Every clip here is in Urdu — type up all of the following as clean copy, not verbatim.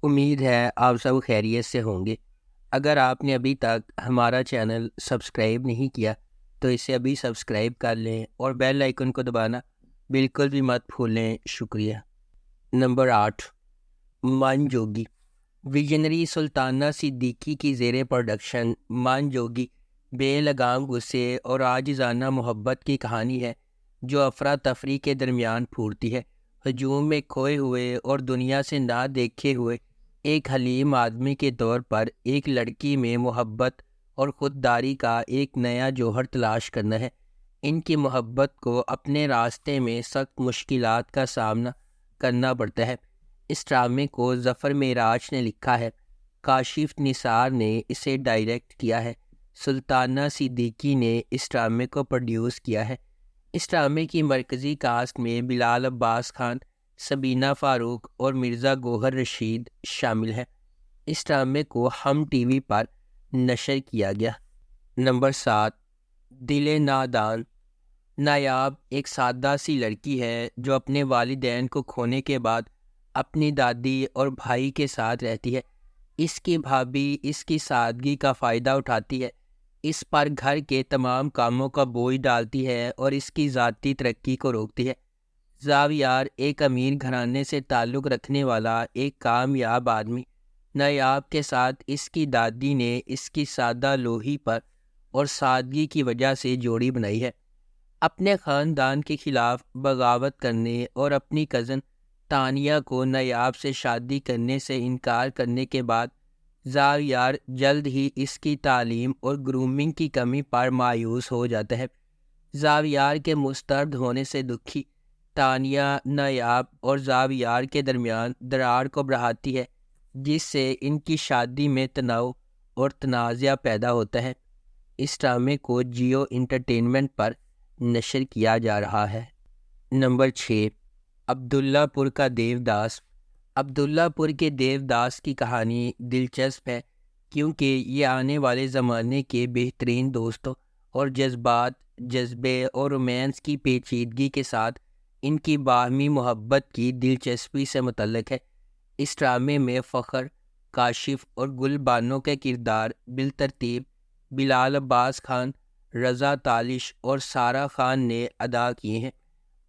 امید ہے آپ سب خیریت سے ہوں گے۔ اگر آپ نے ابھی تک ہمارا چینل سبسکرائب نہیں کیا تو اسے ابھی سبسکرائب کر لیں اور بیل آئیکن کو دبانا بالکل بھی مت بھولیں۔ شکریہ۔ نمبر 8، من جوگی۔ ویژنری سلطانہ صدیقی کی زیر پروڈکشن من جوگی بے لگام غصے اور عاجزانہ محبت کی کہانی ہے جو افراتفری کے درمیان پھوٹتی ہے۔ ہجوم میں کھوئے ہوئے اور دنیا سے نہ دیکھے ہوئے ایک حلیم آدمی کے طور پر ایک لڑکی میں محبت اور خودداری کا ایک نیا جوہر تلاش کرنا ہے۔ ان کی محبت کو اپنے راستے میں سخت مشکلات کا سامنا کرنا پڑتا ہے۔ اس ڈرامے کو ظفر معراج نے لکھا ہے، کاشف نثار نے اسے ڈائریکٹ کیا ہے، سلطانہ صدیقی نے اس ڈرامے کو پروڈیوس کیا ہے۔ اس ڈرامے کی مرکزی کاسٹ میں بلال عباس خان، سبینہ فاروق اور مرزا گوہر رشید شامل ہیں۔ اس ڈرامے کو ہم ٹی وی پر نشر کیا گیا۔ نمبر 7، دل نادان۔ نایاب ایک سادہ سی لڑکی ہے جو اپنے والدین کو کھونے کے بعد اپنی دادی اور بھائی کے ساتھ رہتی ہے۔ اس کی بھابھی اس کی سادگی کا فائدہ اٹھاتی ہے، اس پر گھر کے تمام کاموں کا بوجھ ڈالتی ہے اور اس کی ذاتی ترقی کو روکتی ہے۔ زاویار ایک امیر گھرانے سے تعلق رکھنے والا ایک کامیاب آدمی۔ نایاب کے ساتھ اس کی دادی نے اس کی سادہ لوہی پر اور سادگی کی وجہ سے جوڑی بنائی ہے۔ اپنے خاندان کے خلاف بغاوت کرنے اور اپنی کزن تانیہ کو نایاب سے شادی کرنے سے انکار کرنے کے بعد زاویار جلد ہی اس کی تعلیم اور گرومنگ کی کمی پر مایوس ہو جاتا ہے۔ زاویار کے مسترد ہونے سے دکھی تانیہ نایاب اور زاویار کے درمیان دراڑ کو بڑھاتی ہے، جس سے ان کی شادی میں تناؤ اور تنازع پیدا ہوتا ہے۔ اس ڈرامے کو جیو انٹرٹینمنٹ پر نشر کیا جا رہا ہے۔ نمبر 6، عبداللہ پور کا دیوداس۔ عبداللہ پور کے دیوداس کی کہانی دلچسپ ہے کیونکہ یہ آنے والے زمانے کے بہترین دوستوں اور جذبات، جذبے اور رومانس کی پیچیدگی کے ساتھ ان کی باہمی محبت کی دلچسپی سے متعلق ہے۔ اس ڈرامے میں فخر، کاشف اور گل بانو کے کردار بالترتیب بلال عباس خان، رضا تالش اور سارہ خان نے ادا کیے ہیں۔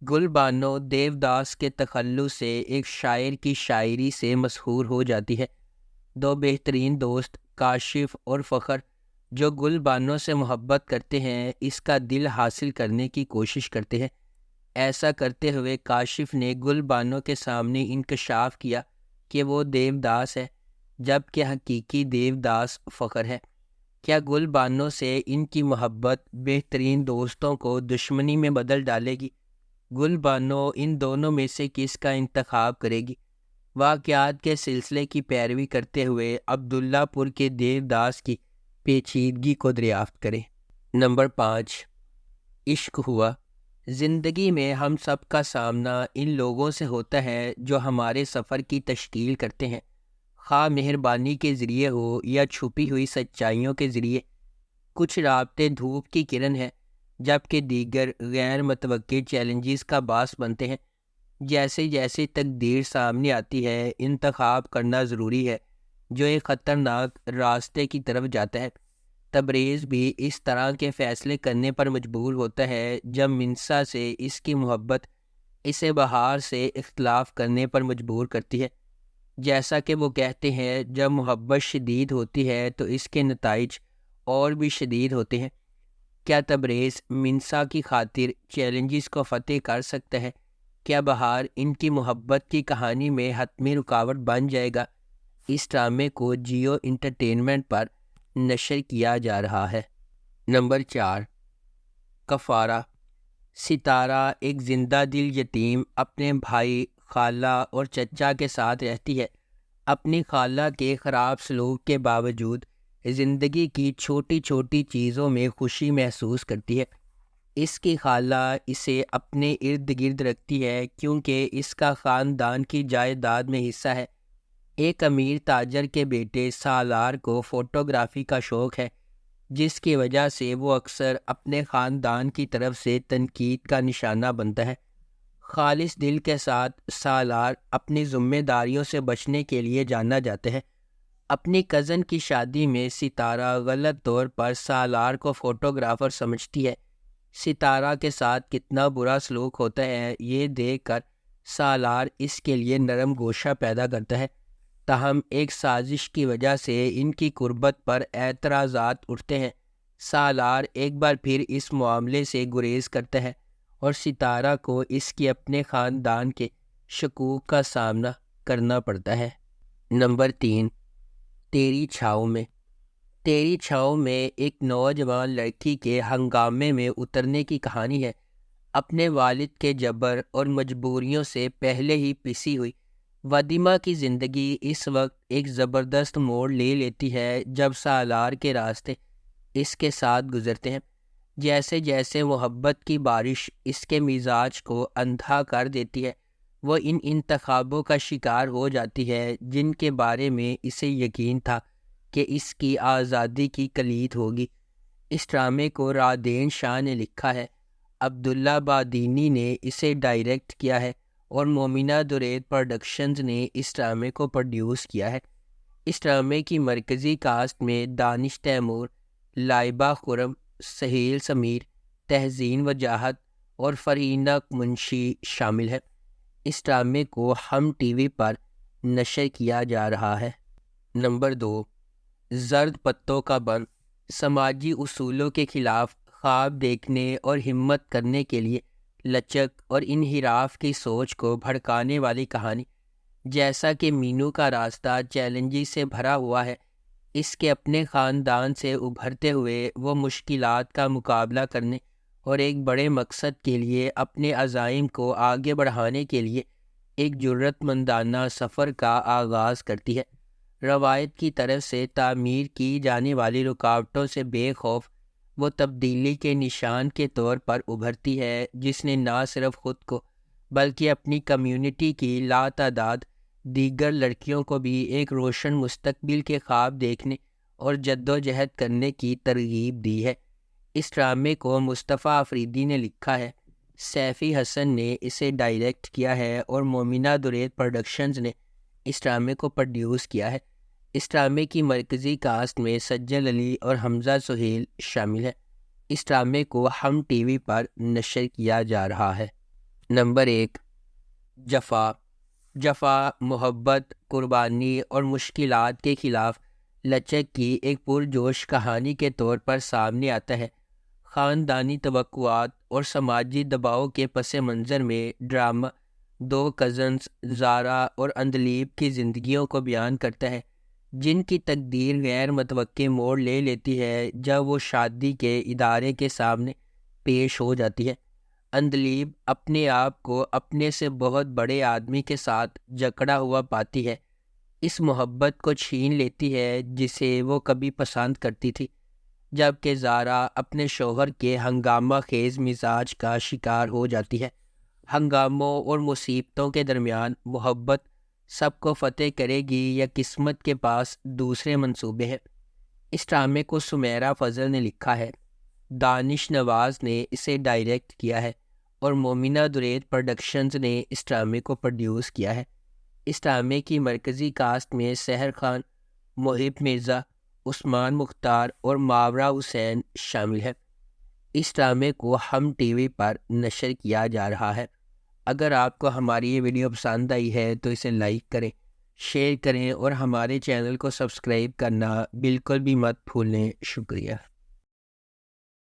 گل بانو دیوداس کے تخلص سے ایک شاعر کی شاعری سے مسحور ہو جاتی ہے۔ دو بہترین دوست کاشف اور فخر جو گل بانو سے محبت کرتے ہیں، اس کا دل حاصل کرنے کی کوشش کرتے ہیں۔ ایسا کرتے ہوئے کاشف نے گل بانو کے سامنے انکشاف کیا کہ وہ دیوداس ہے، جبکہ حقیقی دیوداس فخر ہے۔ کیا گل بانو سے ان کی محبت بہترین دوستوں کو دشمنی میں بدل ڈالے گی؟ گل بانو ان دونوں میں سے کس کا انتخاب کرے گی؟ واقعات کے سلسلے کی پیروی کرتے ہوئے عبداللہ پور کے دیوداس کی پیچیدگی کو دریافت کریں۔ نمبر 5، عشق ہوا۔ زندگی میں ہم سب کا سامنا ان لوگوں سے ہوتا ہے جو ہمارے سفر کی تشکیل کرتے ہیں، خواہ مہربانی کے ذریعے ہو یا چھپی ہوئی سچائیوں کے ذریعے۔ کچھ رابطے دھوپ کی کرن ہیں، جبکہ دیگر غیر متوقع چیلنجز کا باعث بنتے ہیں۔ جیسے جیسے تقدیر سامنے آتی ہے، انتخاب کرنا ضروری ہے جو ایک خطرناک راستے کی طرف جاتا ہے۔ تبریز بھی اس طرح کے فیصلے کرنے پر مجبور ہوتا ہے جب منسا سے اس کی محبت اسے بہار سے اختلاف کرنے پر مجبور کرتی ہے۔ جیسا کہ وہ کہتے ہیں، جب محبت شدید ہوتی ہے تو اس کے نتائج اور بھی شدید ہوتے ہیں۔ کیا تبریز منسا کی خاطر چیلنجز کو فتح کر سکتا ہے؟ کیا بہار ان کی محبت کی کہانی میں حتمی رکاوٹ بن جائے گا؟ اس ڈرامے کو جیو انٹرٹینمنٹ پر نشر کیا جا رہا ہے۔ نمبر 4، کفارہ۔ ستارہ ایک زندہ دل یتیم اپنے بھائی، خالہ اور چچا کے ساتھ رہتی ہے۔ اپنی خالہ کے خراب سلوک کے باوجود زندگی کی چھوٹی چھوٹی چیزوں میں خوشی محسوس کرتی ہے۔ اس کی خالہ اسے اپنے ارد گرد رکھتی ہے کیونکہ اس کا خاندان کی جائیداد میں حصہ ہے۔ ایک امیر تاجر کے بیٹے سالار کو فوٹوگرافی کا شوق ہے، جس کی وجہ سے وہ اکثر اپنے خاندان کی طرف سے تنقید کا نشانہ بنتا ہے۔ خالص دل کے ساتھ سالار اپنی ذمہ داریوں سے بچنے کے لیے جانا جاتے ہیں۔ اپنی کزن کی شادی میں ستارہ غلط طور پر سالار کو فوٹوگرافر سمجھتی ہے۔ ستارہ کے ساتھ کتنا برا سلوک ہوتا ہے یہ دیکھ کر سالار اس کے لیے نرم گوشہ پیدا کرتا ہے، تاہم ایک سازش کی وجہ سے ان کی قربت پر اعتراضات اٹھتے ہیں۔ سالار ایک بار پھر اس معاملے سے گریز کرتا ہے اور ستارہ کو اس کی اپنے خاندان کے شکوک کا سامنا کرنا پڑتا ہے۔ نمبر 3، تیری چھاؤں میں۔ تیری چھاؤں میں ایک نوجوان لڑکی کے ہنگامے میں اترنے کی کہانی ہے۔ اپنے والد کے جبر اور مجبوریوں سے پہلے ہی پسی ہوئی وادیمہ کی زندگی اس وقت ایک زبردست موڑ لے لیتی ہے جب سالار کے راستے اس کے ساتھ گزرتے ہیں۔ جیسے جیسے محبت کی بارش اس کے مزاج کو اندھا کر دیتی ہے، وہ ان انتخابوں کا شکار ہو جاتی ہے جن کے بارے میں اسے یقین تھا کہ اس کی آزادی کی کلید ہوگی۔ اس ڈرامے کو رادین شاہ نے لکھا ہے، عبداللہ بادینی نے اسے ڈائریکٹ کیا ہے اور مومنہ درید پروڈکشنز نے اس ڈرامے کو پروڈیوس کیا ہے۔ اس ڈرامے کی مرکزی کاسٹ میں دانش تیمور، لائبہ خرم، سہیل سمیر، تحسین وجاہت اور فرینہ منشی شامل ہیں۔ اس ڈرامے کو ہم ٹی وی پر نشر کیا جا رہا ہے۔ نمبر 2، زرد پتوں کا بن۔ سماجی اصولوں کے خلاف خواب دیکھنے اور ہمت کرنے کے لیے لچک اور انحراف کی سوچ کو بھڑکانے والی کہانی۔ جیسا کہ مینو کا راستہ چیلنجز سے بھرا ہوا ہے، اس کے اپنے خاندان سے ابھرتے ہوئے وہ مشکلات کا مقابلہ کرنے اور ایک بڑے مقصد کے لیے اپنے عزائم کو آگے بڑھانے کے لیے ایک جرأت مندانہ سفر کا آغاز کرتی ہے۔ روایت کی طرف سے تعمیر کی جانے والی رکاوٹوں سے بے خوف وہ تبدیلی کے نشان کے طور پر ابھرتی ہے، جس نے نہ صرف خود کو بلکہ اپنی کمیونٹی کی لاتعداد دیگر لڑکیوں کو بھی ایک روشن مستقبل کے خواب دیکھنے اور جدوجہد کرنے کی ترغیب دی ہے۔ اس ڈرامے کو مصطفیٰ افریدی نے لکھا ہے، سیفی حسن نے اسے ڈائریکٹ کیا ہے اور مومنہ درید پروڈکشنز نے اس ڈرامے کو پروڈیوس کیا ہے۔ اس ڈرامے کی مرکزی کاسٹ میں سجل علی اور حمزہ سہیل شامل ہیں۔ اس ڈرامے کو ہم ٹی وی پر نشر کیا جا رہا ہے۔ نمبر 1، جفا۔ جفا محبت، قربانی اور مشکلات کے خلاف لچک کی ایک پرجوش کہانی کے طور پر سامنے آتا ہے۔ خاندانی توقعات اور سماجی دباؤ کے پس منظر میں ڈرامہ دو کزنز زارا اور اندلیب کی زندگیوں کو بیان کرتا ہے، جن کی تقدیر غیر متوقع موڑ لے لیتی ہے جب وہ شادی کے ادارے کے سامنے پیش ہو جاتی ہے۔ اندلیب اپنے آپ کو اپنے سے بہت بڑے آدمی کے ساتھ جکڑا ہوا پاتی ہے، اس محبت کو چھین لیتی ہے جسے وہ کبھی پسند کرتی تھی، جبکہ زارا اپنے شوہر کے ہنگامہ خیز مزاج کا شکار ہو جاتی ہے۔ ہنگاموں اور مصیبتوں کے درمیان محبت سب کو فتح کرے گی یا قسمت کے پاس دوسرے منصوبے ہیں۔ اس ڈرامے کو سمیرہ فضل نے لکھا ہے، دانش نواز نے اسے ڈائریکٹ کیا ہے اور مومنہ درید پروڈکشنز نے اس ڈرامے کو پروڈیوس کیا ہے۔ اس ڈرامے کی مرکزی کاسٹ میں سحر خان، محب مرزا، عثمان مختار اور ماورا حسین شامل ہیں۔ اس ڈرامے کو ہم ٹی وی پر نشر کیا جا رہا ہے۔ اگر آپ کو ہماری یہ ویڈیو پسند آئی ہے تو اسے لائک کریں، شیئر کریں اور ہمارے چینل کو سبسکرائب کرنا بالکل بھی مت بھولیں۔ شکریہ۔